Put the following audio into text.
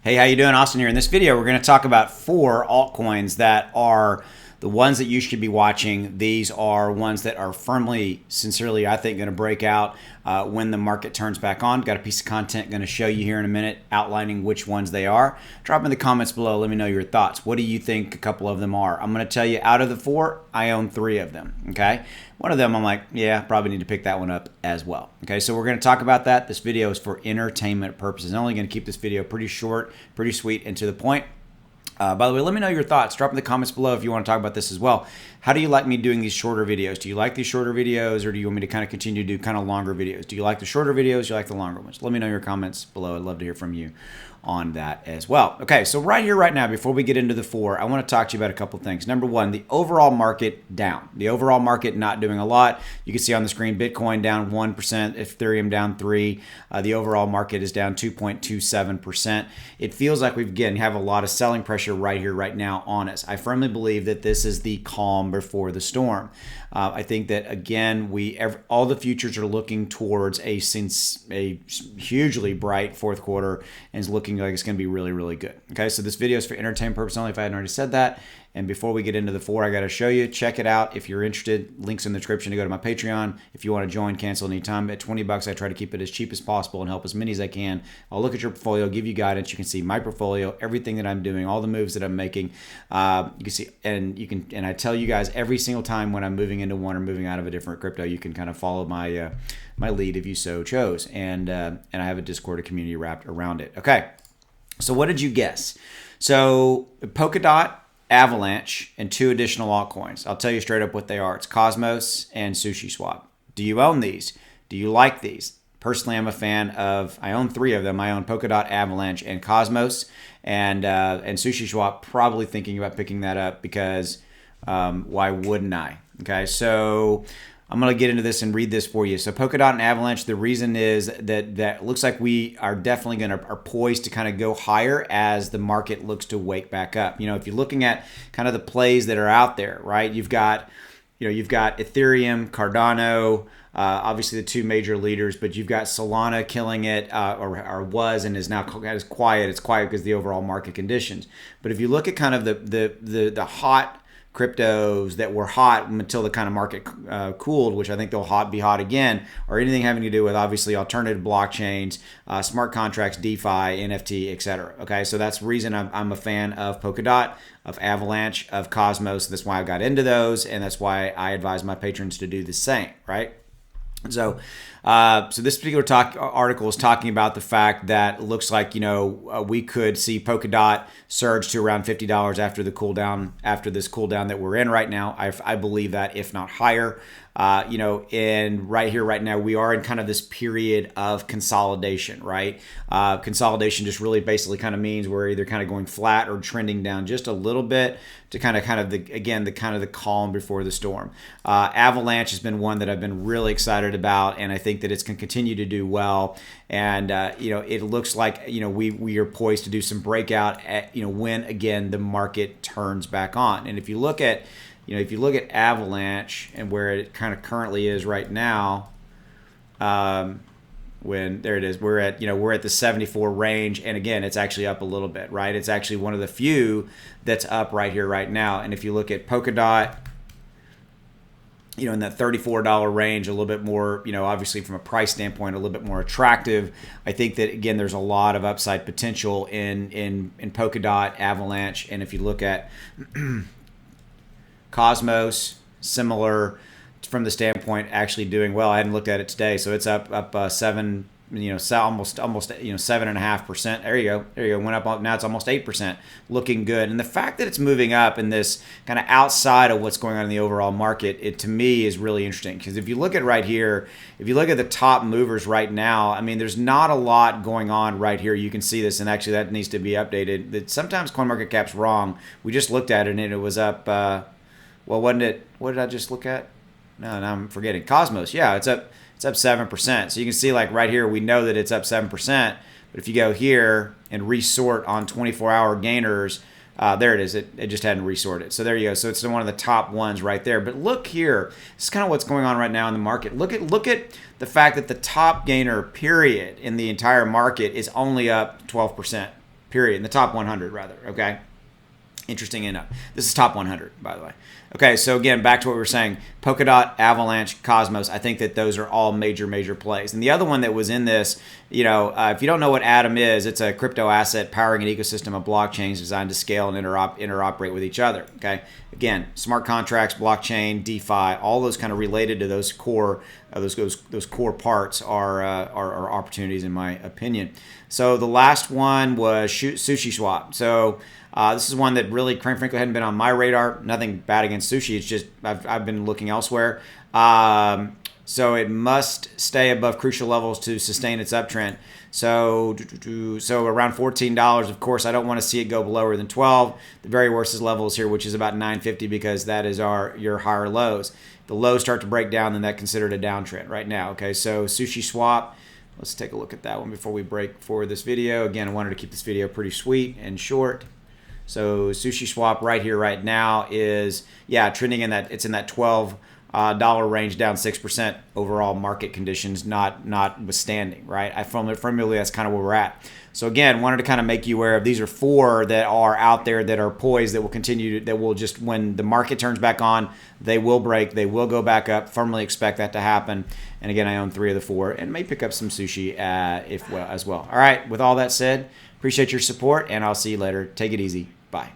Hey, how you doing? Austin here. In this video, we're going to talk about 4 altcoins that are the ones that you should be watching. These are ones that are firmly, sincerely, I think, going to break out when the market turns back on. Got a piece of content going to show you here in a minute outlining which ones they are. Drop in the comments below. Let me know your thoughts. What do you think a couple of them are? I'm going to tell you out of the 4, I own 3 of them. Okay. One of them I'm like, yeah, probably need to pick that one up as well. Okay, so we're going to talk about that. This video is for entertainment purposes. I'm only going to keep this video pretty short, pretty sweet, and to the point. By the way, let me know your thoughts. Drop in the comments below if you want to talk about this as well. How do you like me doing these shorter videos? Do you like these shorter videos, or do you want me to kind of continue to do kind of longer videos? Do you like the shorter videos? Do you like the longer ones? Let me know your comments below. I'd love to hear from you on that as well. Okay, so right here, right now, before we get into the 4, I want to talk to you about a couple of things. Number one, the overall market down. The overall market not doing a lot. You can see on the screen, Bitcoin down 1%, Ethereum down 3%. The overall market is down 2.27%. It feels like we again have a lot of selling pressure right here, right now on us. I firmly believe that this is the calm before the storm. I think that again, all the futures are looking towards a hugely bright fourth quarter, and is looking like it's going to be really, really good. Okay, so this video is for entertainment purposes only, if I hadn't already said that. And before we get into the 4, I got to show you. Check it out if you're interested. Links in the description to go to my Patreon. If you want to join, cancel anytime. At $20, I try to keep it as cheap as possible and help as many as I can. I'll look at your portfolio, give you guidance. You can see my portfolio, everything that I'm doing, all the moves that I'm making. You can see, and I tell you guys every single time when I'm moving into one or moving out of a different crypto, you can kind of follow my my lead if you so chose. And I have a Discord, a community wrapped around it. Okay, so what did you guess? So Polkadot, Avalanche, and 2 additional altcoins. I'll tell you straight up what they are. It's Cosmos and SushiSwap. Do you own these? Do you like these? Personally, I'm a fan of, I own 3 of them. I own Polkadot, Avalanche, and Cosmos. And SushiSwap, probably thinking about picking that up because why wouldn't I? Okay, so I'm going to get into this and read this for you. So Polkadot and Avalanche, the reason is that looks like we are definitely are poised to kind of go higher as the market looks to wake back up. You know, if you're looking at kind of the plays that are out there, right? You've got Ethereum, Cardano, obviously the 2 major leaders, but you've got Solana killing it, or was, and is now quiet. It's quiet because of the overall market conditions. But if you look at kind of the hot cryptos that were hot until the kind of market cooled, which I think they'll be hot again, or anything having to do with obviously alternative blockchains, smart contracts, DeFi, NFT, etc. Okay, so that's the reason I'm a fan of Polkadot, of Avalanche, of Cosmos. That's why I got into those, and that's why I advise my patrons to do the same, right? So this particular article is talking about the fact that it looks like, we could see Polkadot surge to around $50 after the this cool down that we're in right now. I believe that, if not higher. And right here, right now, we are in kind of this period of consolidation, right? Consolidation just really basically kind of means we're either kind of going flat or trending down just a little bit to kind of the calm before the storm. Avalanche has been one that I've been really excited about, and I think that it's going to continue to do well. And it looks like we are poised to do some breakout when again the market turns back on. And if you look at Avalanche and where it kind of currently is right now, there it is, we're at the 74 range, and again, it's actually up a little bit, right? It's actually one of the few that's up right here, right now. And if you look at Polkadot, in that $34 range, a little bit more, obviously from a price standpoint, a little bit more attractive. I think that, again, there's a lot of upside potential in Polkadot, Avalanche, and if you look at Cosmos, similar from the standpoint, actually doing well. I hadn't looked at it today, so it's up 7, almost 7.5%. There you go. Went up. Now it's almost 8%. Looking good. And the fact that it's moving up in this kind of outside of what's going on in the overall market, it to me is really interesting, because if you look at right here, if you look at the top movers right now, I mean, there's not a lot going on right here. You can see this, and actually that needs to be updated. That sometimes CoinMarketCap's wrong. We just looked at it and it was up. Well, wasn't it? What did I just look at? No, I'm forgetting. Cosmos. Yeah, it's up 7%. So you can see, like right here, we know that it's up 7%. But if you go here and resort on 24-hour gainers, there it is. It just hadn't resorted. So there you go. So it's one of the top ones right there. But look here. This is kind of what's going on right now in the market. Look at the fact that the top gainer period in the entire market is only up 12%. period, in the top 100 rather, okay? Interesting enough. This is top 100, by the way. Okay, so again, back to what we were saying. Polkadot, Avalanche, Cosmos, I think that those are all major plays. And the other one that was in this, if you don't know what Atom is, it's a crypto asset powering an ecosystem of blockchains designed to scale and interoperate with each other. Okay, again, smart contracts, blockchain, DeFi, all those kind of related to those core those core parts are opportunities in my opinion. So the last one was Sushi Swap. So this is one that really, frankly, hadn't been on my radar. Nothing bad against sushi. It's just I've been looking elsewhere. So it must stay above crucial levels to sustain its uptrend. So around $14. Of course, I don't want to see it go lower than 12. The very worst is levels here, which is about 950, because that is your higher lows. If the lows start to break down, then that's considered a downtrend right now. Okay, so Sushi Swap. Let's take a look at that one before we break for this video. Again, I wanted to keep this video pretty sweet and short. So Sushi Swap right here, right now is trending in that, it's in that $12 range, down 6% overall market conditions, notwithstanding, right? I firmly that's kind of where we're at. So again, wanted to kind of make you aware of these are 4 that are out there that are poised, that will continue that will just, when the market turns back on, they will break, they will go back up. Firmly expect that to happen. And again, I own 3 of the 4 and may pick up some sushi as well. All right, with all that said, appreciate your support, and I'll see you later. Take it easy. Bye.